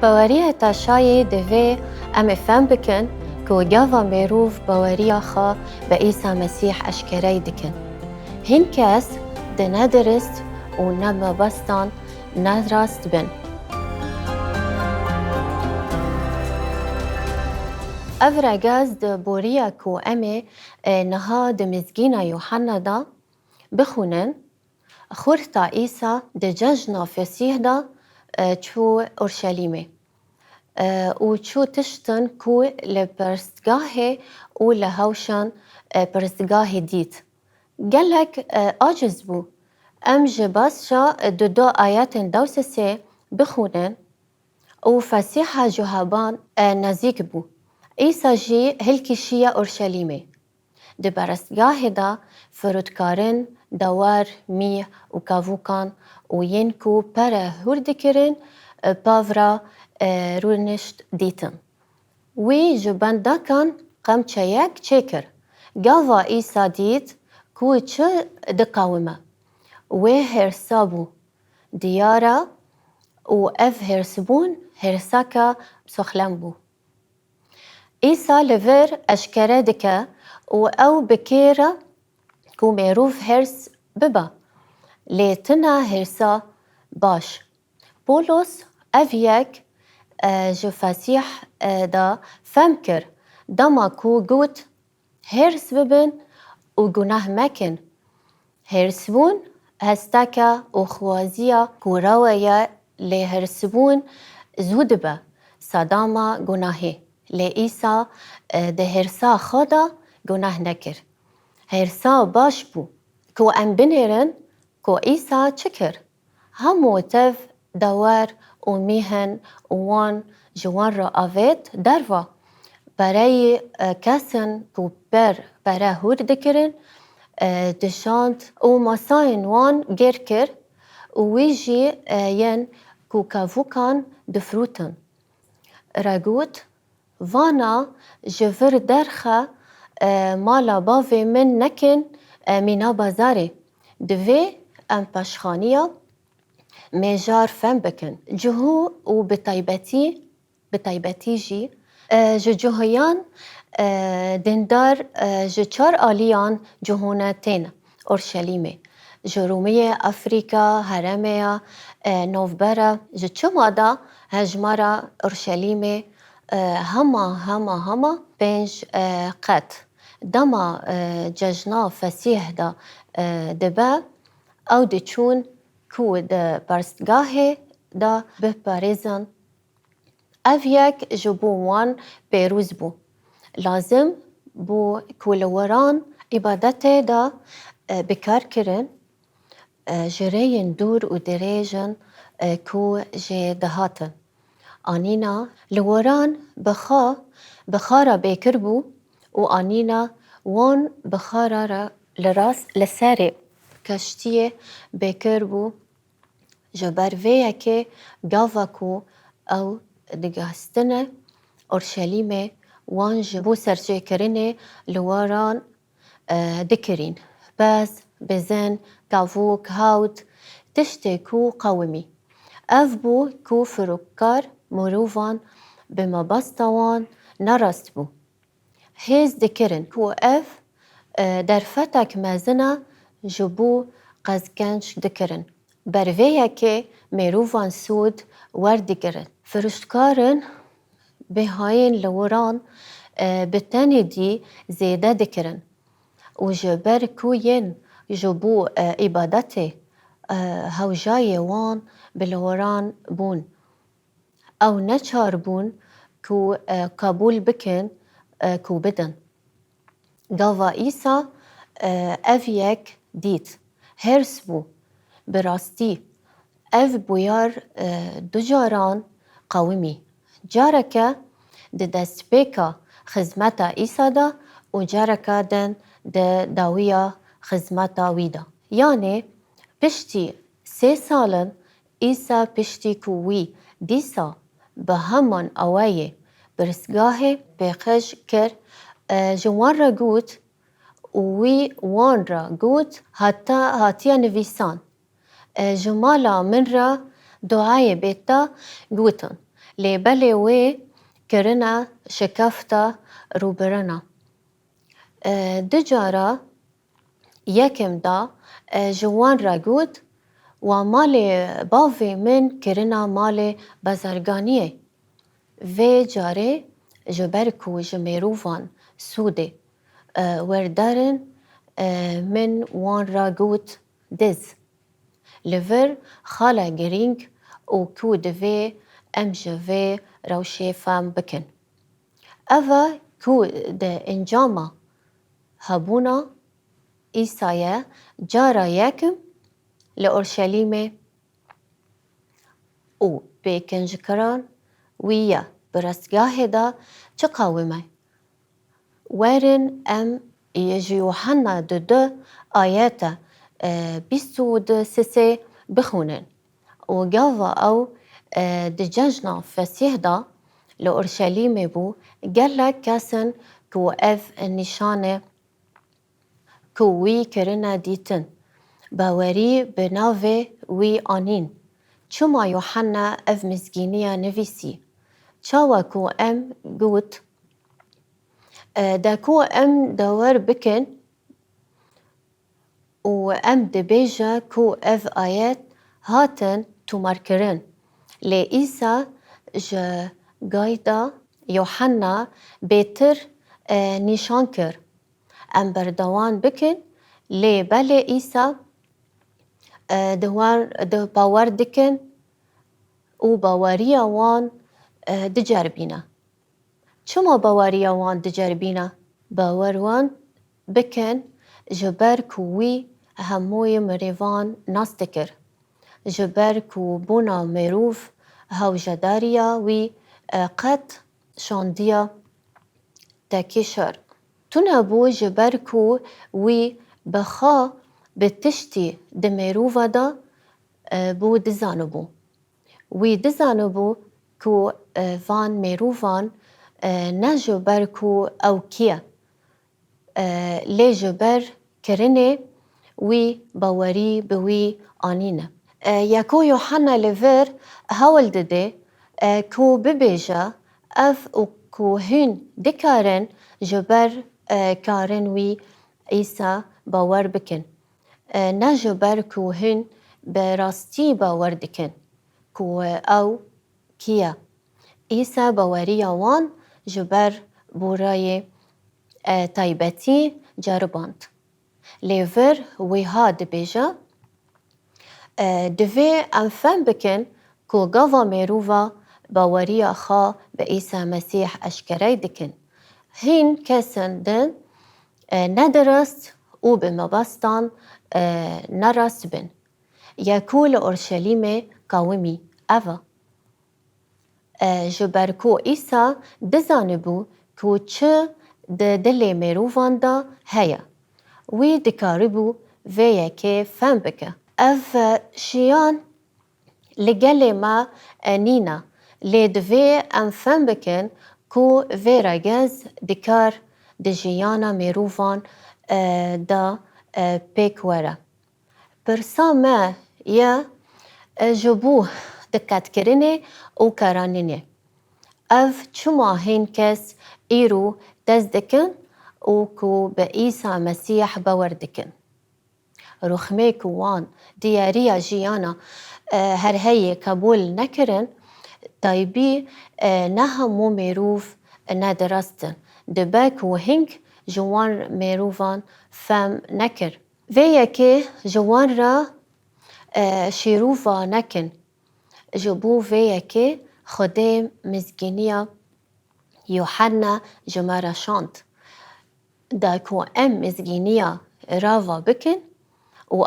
باوریه تا شایی دوی ام فهم بکن که گاوا میروف باوریا خا به عیسی مسیح اشکری دکن. هین کس ده ندرست و نمبستان ندراست بن. افرگاز ده بوریا کو امی نها ده مزگین یوحنا دا بخونن خورتا عیسی ده ججنا فسیح دا چو اورشلیمه و چو تشتن کو لپرستگاه و لهوشان پرستگاه دیت. گلک عاجز بو. ام جباسشا دو آیات دوسسه بخونن و فسیح جهبان نزیک بو. عیسی جی هلکشیا اورشلیمه. ده پرستگاه دا فرودکارن دوار می و کاوکان و ینکو پر هردکرن پاورا رونشت دیتن. وی جبندکان قم چیک چکر. گاوا عیسی دید کو چه دقاومه. وی هرسابو دیارا و اف هرسبون هرساکا سخلم بو. عیسی لور اشکره دکه و او بکیره کو میروف هرس ببا. لیتنا هرسا باش. بولس اف یک جو فسیح دا فهم کر دما کو گوت هرس ببن و گناه مکن. هرسبون هستکا و خوازیا کو رویا لی هرسبون زود با صداما گناهی. لی عیسی ده هرسا خدا گناه نکر. هرسا باش بو کو ام بنیرن کو عیسی چکر. همو تف دوار و میهن وان جوان را آوید دروا برای کسن کو برای هود دکرن دشاند و مساین وان گر کر و ویجی ین کو کافوکان دفروتن. رگوت وانا جفر درخه مالا باوی من نکن مینا بازاره. دوی ام پشخانیا میجار فهم بکن. جهو و بطیبتی جی جهویان دندار چار آلیان جهونه تین اورشلیمه. جرومی افریقا هرمه نوبره چمادا هجمارا اورشلیمه هما پنج قط. دما ججنا فسیح دا دبا او دچون کو ده پرستگاه دا بپارزن. او یک جبوان پیروز بو. لازم بو کولوران عبادت دا بکار کرن جرین دور و دریجن کو جه دهاتن. آنینا لوران بخارا بکر بو و آنینا وان بخارا را لراس لسره کشتی بکر بو جبر ویه که گاوا کو او دگهستنه اورشلیمه وان جبو سرچه کرنه لوران دکرین. بس بزن کافوک هاوت تشته کو قومی. اف بو کو فروکار مروفان بما باستوان نراست بو. هیز دکرن کو اف در فتک مزنه جبو قزگنج دکرن. برویه که مروفان سود وردگرن. فرشتکارن بهاین لوران بتنی دی زیده دکرن. و جبر کوین جبو عبادت هوجای وان بلوران بون. او نچار بون کو قبول بکن کو بدن. گاوا عیسی اف یک دیت هرس بو براستی اف بویار دجاران قومی. جارکه ده دست بیکا خزمتا عیسی دا و جارکه دن ده داویا خزمتا ویدا. یعنی پشتی 3 سالن عیسی پشتی کوی دیسا به همان اوایه برسگاه بخش کر جوان را گوت وی وان را گوت هاتیا نویسان. جمالا من را دعای بیتا گوتن. لي بلي وي كرنا شكافتا روبرنا. دجارة يكم دا جوان راجود ومالي باوي من كرنا مالي بازرگانيه. في جاري جبركو جميروفان سودي وردارن من وان راجوت دز لفر خالا جرينج و كو دفي ام جفي روشي فام بكن. أفا كو دا انجاما هبونا إيسايا جارا ياكم لأورشليمي و بكنجكران ويا برسجاه دا تقاومي وارن ام يجي يوحنا دو آيات بيسود سيسي بخونن وقاوا أو دجاجنا فسيهدا لأورشليمي بو قال لك كاسن كو اف النشانة كو وي كرنا ديتن باوري بنافي وي آنين چما يوحنا اف مزگينيا نفيسي چاوا كو ام قوت دا كو ام دور بكن و ام دبيجا كو اف آيات هاتن تماركرن لإيسا جا قايدا يوحنا بيتر نيشانكر ام بردوان بكن لي بالي إيسا دو باور دكن و باوريا وان دجربينا. چما باوريا وان دجربينا؟ باور وان بكن جبر كوي هموي مريفان ناستكر جبر كو بونا ميروف هاو جداريا وي قد شانديا تاكيشر تنبو جبر كو وي بخا بتشتي دميروفا دا بو دزانبو وي دزانبو كو فان ميروفان نجبر كو أو كيا لي جبر كرني وي باوري بوي آنينة يكو يوحنا لفر هاول ددي كو ببيجا أف كو هن دكارن جبر كارن وي إيسا باور بكن نجبر كو هن براستي باور دكن كو أو كيا إيسا باوريا وان جبر بوراي تايبتي جربانت ليفر ويها دبيجا دفي أنفن بكن كو غافا ميروفا باوريا خا بإيسا مسيح أشكري دكن هين كسن دن ندرست و بمبستان نرست بن يكول أورشليمي قاومي أفا جبركو إيسا دزانبو كو چه دلي ميروفان دا هيا وي دكاربو فيا كي فهم بك أف شيان لقالي ما نينا لدفي أن فهم بكن كو في رجاز دكار دجيانا ميروفان دا بيكورا برسا ما يا جبو دكات كريني و كرانيني اف چما هين كس ايرو دزدكن و كو بإيسا مسيح باوردكن رخمي كوان دياريا جيانا هر هي قبول نكرن طيبي نهمو ميروف ندرستن دباك و هنك جوان ميروفان فم نكر فيكي جوان را شيروفا نكن جبو فيكي خدام مزگینیا يوحنا جمارا شانت داكو ام مزگینیا راوا بكن و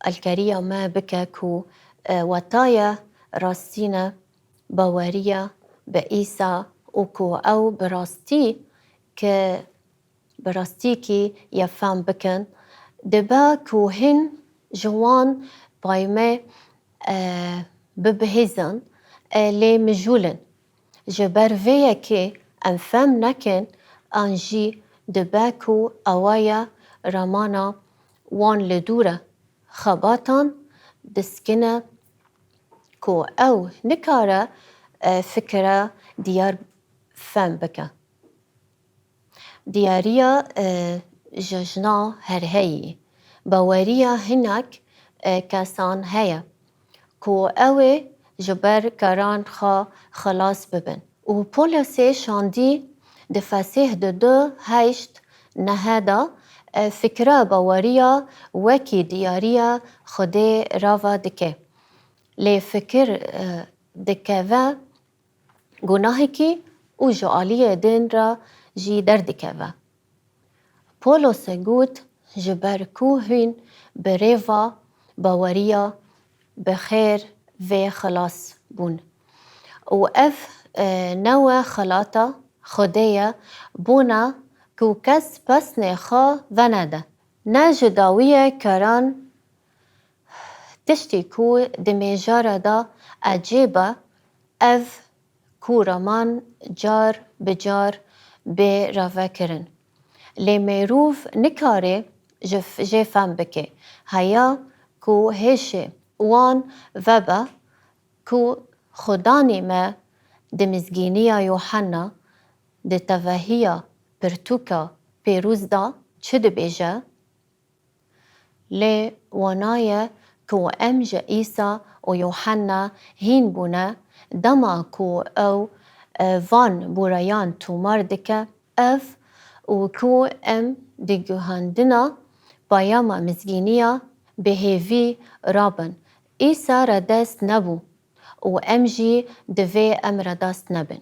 الكاريا ما بكا كو وطايا راستينا باوريا بإيسا وكو أو براستي براستيكي يفهم بكن دبا كو هن جوان بايمي ببهزن لي مجولن جبر فيكي أنفهم نكن أنجي دباكو أوايا رامانا وان لدورة خباطان دسكنا كو أو نكارة فكرة ديار فهم بك ديارية ججنا هرهي باورية هناك كاسان هيا كو اوي جبر كران خلاص ببن و بوليسي شاندي دفاسيه دو هايشت نهادا فكرة باورية وكي ديارية خدي رافا دكي لي فكر دكاوا گناهکی او جعالیه دین را جی دردکوه. پولس گوت جبر کوهین بریوا باوریا بخیر و خلاص بون. و اف نوع خلاطه خدایه بونا کو کس پس نخوا و نده. نجداویه کران تشتی کو دمیجاره دا عجیبه اف کورمان جار بجار به روا کرن. لی میروف نکاره جفم بکه. هیا کو هشه وان وبا کو خدانی ما دمزگینیا یوحنا ده توهیا پرتوکا پیروز دا چه ده بیجه؟ لی وانای کو امج ایسا و یوحنا هین بونه دما کو او وان بورایان تومار دکه اف و کو دیگه هندنا بایاما مزگینیا بهیوی رابن ایسا را دست نبو و امجی دوی ام را دست نبن